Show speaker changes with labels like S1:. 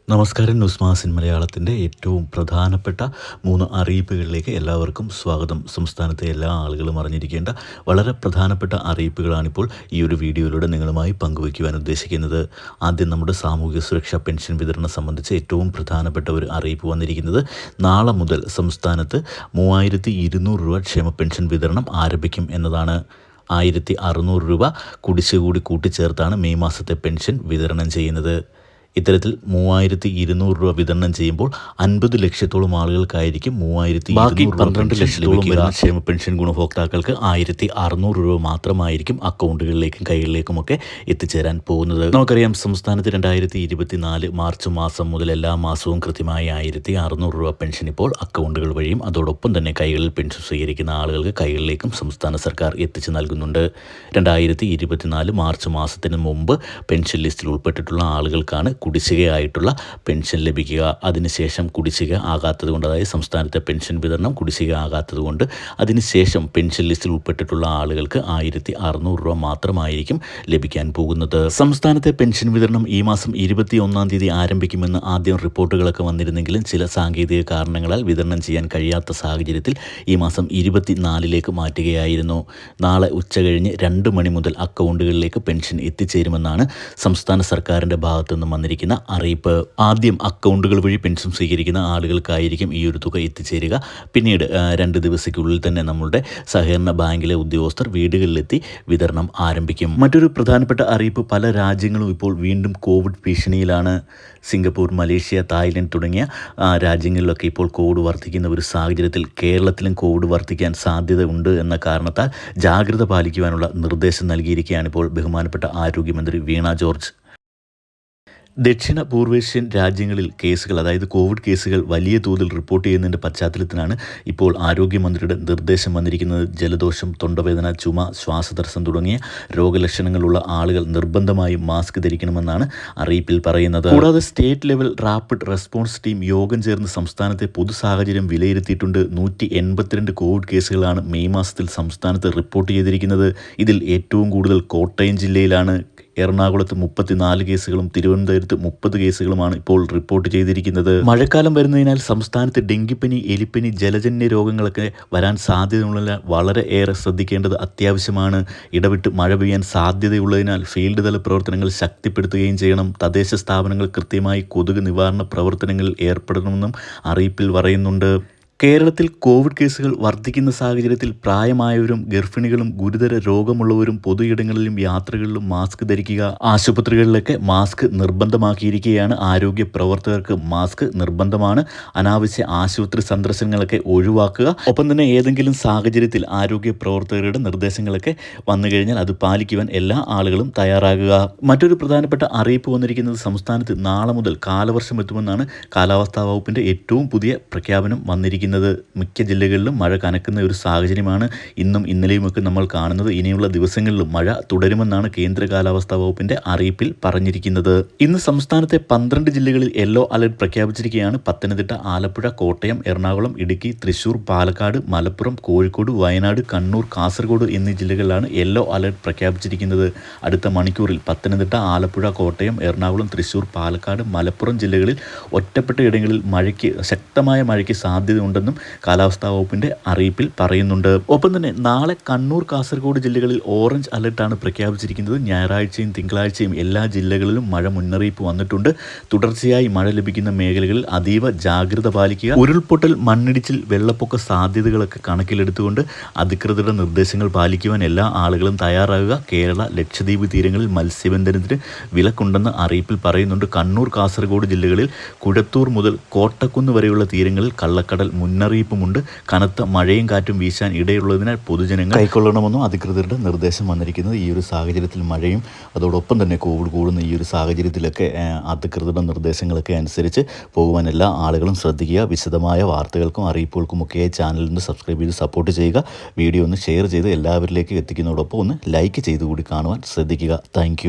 S1: നമസ്കാരം. ന്യൂസ് മാസിൻ മലയാളത്തിൻ്റെ ഏറ്റവും പ്രധാനപ്പെട്ട 3 അറിയിപ്പുകളിലേക്ക് എല്ലാവർക്കും സ്വാഗതം. സംസ്ഥാനത്തെ എല്ലാ ആളുകളും അറിഞ്ഞിരിക്കേണ്ട വളരെ പ്രധാനപ്പെട്ട അറിയിപ്പുകളാണിപ്പോൾ ഈ ഒരു വീഡിയോയിലൂടെ നിങ്ങളുമായി പങ്കുവയ്ക്കുവാൻ ഉദ്ദേശിക്കുന്നത്. ആദ്യം നമ്മുടെ സാമൂഹിക സുരക്ഷാ പെൻഷൻ വിതരണം സംബന്ധിച്ച് ഏറ്റവും പ്രധാനപ്പെട്ട ഒരു അറിയിപ്പ് വന്നിരിക്കുന്നത്. നാളെ മുതൽ സംസ്ഥാനത്ത് 3200 രൂപ ക്ഷേമ പെൻഷൻ വിതരണം ആരംഭിക്കും എന്നതാണ്. 1600 രൂപ കുടിശ്ശിക കൂടി കൂട്ടിച്ചേർത്താണ് മെയ് മാസത്തെ പെൻഷൻ വിതരണം ചെയ്യുന്നത്. ഇത്തരത്തിൽ 3200 രൂപ വിതരണം ചെയ്യുമ്പോൾ 50 ലക്ഷത്തോളം ആളുകൾക്കായിരിക്കും 12 ലക്ഷത്തോളം വരുന്ന ക്ഷേമ പെൻഷൻ ഗുണഭോക്താക്കൾക്ക് 1600 രൂപ മാത്രമായിരിക്കും അക്കൗണ്ടുകളിലേക്കും കൈകളിലേക്കുമൊക്കെ എത്തിച്ചേരാൻ പോകുന്നത്. നമുക്കറിയാം, സംസ്ഥാനത്ത് 2024 മാർച്ച് മാസം മുതൽ എല്ലാ മാസവും കൃത്യമായി 1600 രൂപ പെൻഷൻ ഇപ്പോൾ അക്കൗണ്ടുകൾ വഴിയും അതോടൊപ്പം തന്നെ കൈകളിൽ പെൻഷൻ സ്വീകരിക്കുന്ന ആളുകൾക്ക് കൈകളിലേക്കും സംസ്ഥാന സർക്കാർ എത്തിച്ചു നൽകുന്നുണ്ട്. 2024 മാർച്ച് മാസത്തിന് മുമ്പ് പെൻഷൻ ലിസ്റ്റിൽ ഉൾപ്പെട്ടിട്ടുള്ള ആളുകൾക്കാണ് കുടിശ്ശികയായിട്ടുള്ള പെൻഷൻ ലഭിക്കുക. അതിനുശേഷം കുടിശ്ശിക ആകാത്തത് കൊണ്ട്, അതായത് സംസ്ഥാനത്തെ പെൻഷൻ വിതരണം കുടിശ്ശിക ആകാത്തത് കൊണ്ട് അതിനുശേഷം പെൻഷൻ ലിസ്റ്റിൽ ഉൾപ്പെട്ടിട്ടുള്ള ആളുകൾക്ക് 1600 രൂപ മാത്രമായിരിക്കും ലഭിക്കാൻ പോകുന്നത്. സംസ്ഥാനത്തെ പെൻഷൻ വിതരണം ഈ മാസം 21-ാം തീയതി ആരംഭിക്കുമെന്ന് ആദ്യം റിപ്പോർട്ടുകളൊക്കെ വന്നിരുന്നെങ്കിലും ചില സാങ്കേതിക കാരണങ്ങളാൽ വിതരണം ചെയ്യാൻ കഴിയാത്ത സാഹചര്യത്തിൽ ഈ മാസം 24-ലേക്ക് മാറ്റുകയായിരുന്നു. നാളെ ഉച്ചകഴിഞ്ഞ് 2 മണി മുതൽ അക്കൗണ്ടുകളിലേക്ക് പെൻഷൻ എത്തിച്ചേരുമെന്നാണ് സംസ്ഥാന സർക്കാരിൻ്റെ ഭാഗത്തുനിന്ന് വന്നിരിക്കുന്ന അറിയിപ്പ്. ആദ്യം അക്കൗണ്ടുകൾ വഴി പെൻഷൻ സ്വീകരിക്കുന്ന ആളുകൾക്കായിരിക്കും ഈ ഒരു തുക എത്തിച്ചേരുക. പിന്നീട് 2 ദിവസത്തിനുള്ളിൽ തന്നെ നമ്മളുടെ സഹകരണ ബാങ്കിലെ ഉദ്യോഗസ്ഥർ വീടുകളിലെത്തി വിതരണം ആരംഭിക്കും. മറ്റൊരു പ്രധാനപ്പെട്ട അറിയിപ്പ്, പല രാജ്യങ്ങളും ഇപ്പോൾ വീണ്ടും കോവിഡ് ഭീഷണിയിലാണ്. സിംഗപ്പൂർ, മലേഷ്യ, തായ്ലൻഡ് തുടങ്ങിയ രാജ്യങ്ങളിലൊക്കെ ഇപ്പോൾ കോവിഡ് വർദ്ധിക്കുന്ന ഒരു സാഹചര്യത്തിൽ കേരളത്തിലും കോവിഡ് വർദ്ധിക്കാൻ സാധ്യത ഉണ്ട് എന്ന കാരണത്താൽ ജാഗ്രത പാലിക്കുവാനുള്ള നിർദ്ദേശം നൽകിയിരിക്കുകയാണ് ഇപ്പോൾ ബഹുമാനപ്പെട്ട ആരോഗ്യമന്ത്രി വീണ ജോർജ്. ദക്ഷിണ പൂർവേഷ്യൻ രാജ്യങ്ങളിൽ കേസുകൾ, അതായത് കോവിഡ് കേസുകൾ വലിയ തോതിൽ റിപ്പോർട്ട് ചെയ്യുന്നതിൻ്റെ പശ്ചാത്തലത്തിലാണ് ഇപ്പോൾ ആരോഗ്യമന്ത്രിയുടെ നിർദ്ദേശം വന്നിരിക്കുന്നത്. ജലദോഷം, തൊണ്ടവേദന, ചുമ, ശ്വാസതടസ്സം തുടങ്ങിയ രോഗലക്ഷണങ്ങളുള്ള ആളുകൾ നിർബന്ധമായും മാസ്ക് ധരിക്കണമെന്നാണ് അറിയിപ്പിൽ പറയുന്നത്. കൂടാതെ state level rapid response team യോഗം ചേർന്ന് സംസ്ഥാനത്തെ പൊതു സാഹചര്യം വിലയിരുത്തിയിട്ടുണ്ട്. 182 കോവിഡ് കേസുകളാണ് മെയ് മാസത്തിൽ സംസ്ഥാനത്ത് റിപ്പോർട്ട് ചെയ്തിരിക്കുന്നത്. ഇതിൽ ഏറ്റവും കൂടുതൽ കോട്ടയം ജില്ലയിലാണ്. എറണാകുളത്ത് 34 കേസുകളും തിരുവനന്തപുരത്ത് 30 കേസുകളുമാണ് ഇപ്പോൾ റിപ്പോർട്ട് ചെയ്തിരിക്കുന്നത്. മഴക്കാലം വരുന്നതിനാൽ സംസ്ഥാനത്ത് ഡെങ്കിപ്പനി, എലിപ്പനി, ജലജന്യ രോഗങ്ങളൊക്കെ വരാൻ സാധ്യതയുള്ളതിനാൽ വളരെ ഏറെ ശ്രദ്ധിക്കേണ്ടത് അത്യാവശ്യമാണ്. ഇടവിട്ട് മഴ പെയ്യാൻ സാധ്യതയുള്ളതിനാൽ ഫീൽഡ് തല പ്രവർത്തനങ്ങൾ ശക്തിപ്പെടുത്തുകയും ചെയ്യണം. തദ്ദേശ സ്ഥാപനങ്ങൾ കൃത്യമായി കൊതുക് നിവാരണ പ്രവർത്തനങ്ങളിൽ ഏർപ്പെടണമെന്നും അറിയിപ്പിൽ പറയുന്നുണ്ട്. കേരളത്തിൽ കോവിഡ് കേസുകൾ വർദ്ധിക്കുന്ന സാഹചര്യത്തിൽ പ്രായമായവരും ഗർഭിണികളും ഗുരുതര രോഗമുള്ളവരും പൊതു ഇടങ്ങളിലും യാത്രകളിലും മാസ്ക് ധരിക്കുക. ആശുപത്രികളിലൊക്കെ മാസ്ക് നിർബന്ധമാക്കിയിരിക്കുകയാണ്. ആരോഗ്യ പ്രവർത്തകർക്ക് മാസ്ക് നിർബന്ധമാണ്. അനാവശ്യ ആശുപത്രി സന്ദർശനങ്ങളൊക്കെ ഒഴിവാക്കുക. ഒപ്പം തന്നെ ഏതെങ്കിലും സാഹചര്യത്തിൽ ആരോഗ്യ പ്രവർത്തകരുടെ നിർദ്ദേശങ്ങളൊക്കെ വന്നു കഴിഞ്ഞാൽ അത് പാലിക്കുവാൻ എല്ലാ ആളുകളും തയ്യാറാകുക. മറ്റൊരു പ്രധാനപ്പെട്ട അറിയിപ്പ് വന്നിരിക്കുന്നത്, സംസ്ഥാനത്ത് നാളെ മുതൽ കാലവർഷം എത്തുമെന്നാണ് കാലാവസ്ഥാ വകുപ്പിൻ്റെ ഏറ്റവും പുതിയ പ്രഖ്യാപനം വന്നിരിക്കുന്നത്. മിക്ക ജില്ലകളിലും മഴ കനക്കുന്ന ഒരു സാഹചര്യമാണ് ഇന്നും ഇന്നലെയുമൊക്കെ നമ്മൾ കാണുന്നത്. ഇനിയുള്ള ദിവസങ്ങളിലും മഴ തുടരുമെന്നാണ് കേന്ദ്ര കാലാവസ്ഥാ വകുപ്പിന്റെ അറിയിപ്പിൽ പറഞ്ഞിരിക്കുന്നത്. ഇന്ന് സംസ്ഥാനത്തെ 12 ജില്ലകളിൽ യെല്ലോ അലർട്ട് പ്രഖ്യാപിച്ചിരിക്കുകയാണ്. പത്തനംതിട്ട, ആലപ്പുഴ, കോട്ടയം, എറണാകുളം, ഇടുക്കി, തൃശൂർ, പാലക്കാട്, മലപ്പുറം, കോഴിക്കോട്, വയനാട്, കണ്ണൂർ, കാസർഗോഡ് എന്നീ ജില്ലകളിലാണ് യെല്ലോ അലർട്ട് പ്രഖ്യാപിച്ചിരിക്കുന്നത്. അടുത്ത മണിക്കൂറിൽ പത്തനംതിട്ട, ആലപ്പുഴ, കോട്ടയം, എറണാകുളം, തൃശൂർ, പാലക്കാട്, മലപ്പുറം ജില്ലകളിൽ ഒറ്റപ്പെട്ട ഇടങ്ങളിൽ ശക്തമായ മഴയ്ക്ക് സാധ്യതയുണ്ട് ും കാലാവസ്ഥാ വകുപ്പിന്റെ അറിയിപ്പിൽ പറയുന്നുണ്ട്. ഒപ്പം തന്നെ നാളെ കണ്ണൂർ, കാസർഗോഡ് ജില്ലകളിൽ ഓറഞ്ച് അലർട്ടാണ് പ്രഖ്യാപിച്ചിരിക്കുന്നത്. ഞായറാഴ്ചയും തിങ്കളാഴ്ചയും എല്ലാ ജില്ലകളിലും മഴ മുന്നറിയിപ്പ് വന്നിട്ടുണ്ട്. തുടർച്ചയായി മഴ ലഭിക്കുന്ന മേഖലകളിൽ അതീവ ജാഗ്രത പാലിക്കുക. ഉരുൾപൊട്ടൽ, മണ്ണിടിച്ചിൽ, വെള്ളപ്പൊക്ക സാധ്യതകളൊക്കെ കണക്കിലെടുത്തുകൊണ്ട് അധികൃതരുടെ നിർദ്ദേശങ്ങൾ പാലിക്കുവാൻ എല്ലാ ആളുകളും തയ്യാറാകുക. കേരള, ലക്ഷദ്വീപ് തീരങ്ങളിൽ മത്സ്യബന്ധനത്തിന് വിലക്കുണ്ടെന്ന് അറിയിപ്പിൽ പറയുന്നുണ്ട്. കണ്ണൂർ, കാസർഗോഡ് ജില്ലകളിൽ കുഴത്തൂർ മുതൽ കോട്ടക്കുന്ന് വരെയുള്ള തീരങ്ങളിൽ കള്ളക്കടൽ മുന്നറിയിപ്പുമുണ്ട്. കനത്ത മഴയും കാറ്റും വീശാൻ ഇടയുള്ളതിനാൽ പൊതുജനങ്ങൾ കൈക്കൊള്ളണമെന്നും അധികൃതരുടെ നിർദ്ദേശം വന്നിരിക്കുന്നത്. ഈ ഒരു സാഹചര്യത്തിൽ മഴയും അതോടൊപ്പം തന്നെ കോവിഡ് കൂടുന്ന ഈ ഒരു സാഹചര്യത്തിലൊക്കെ അധികൃതരുടെ നിർദ്ദേശങ്ങളൊക്കെ അനുസരിച്ച് പോകുവാൻ എല്ലാ ആളുകളും ശ്രദ്ധിക്കുക. വിശദമായ വാർത്തകൾക്കും അറിയിപ്പുകൾക്കുമൊക്കെ ചാനലിൽ നിന്ന് സബ്സ്ക്രൈബ് ചെയ്ത് സപ്പോർട്ട് ചെയ്യുക. വീഡിയോ ഒന്ന് ഷെയർ ചെയ്ത് എല്ലാവരിലേക്കും എത്തിക്കുന്നതോടൊപ്പം ഒന്ന് ലൈക്ക് ചെയ്തുകൂടി കാണുവാൻ ശ്രദ്ധിക്കുക. താങ്ക്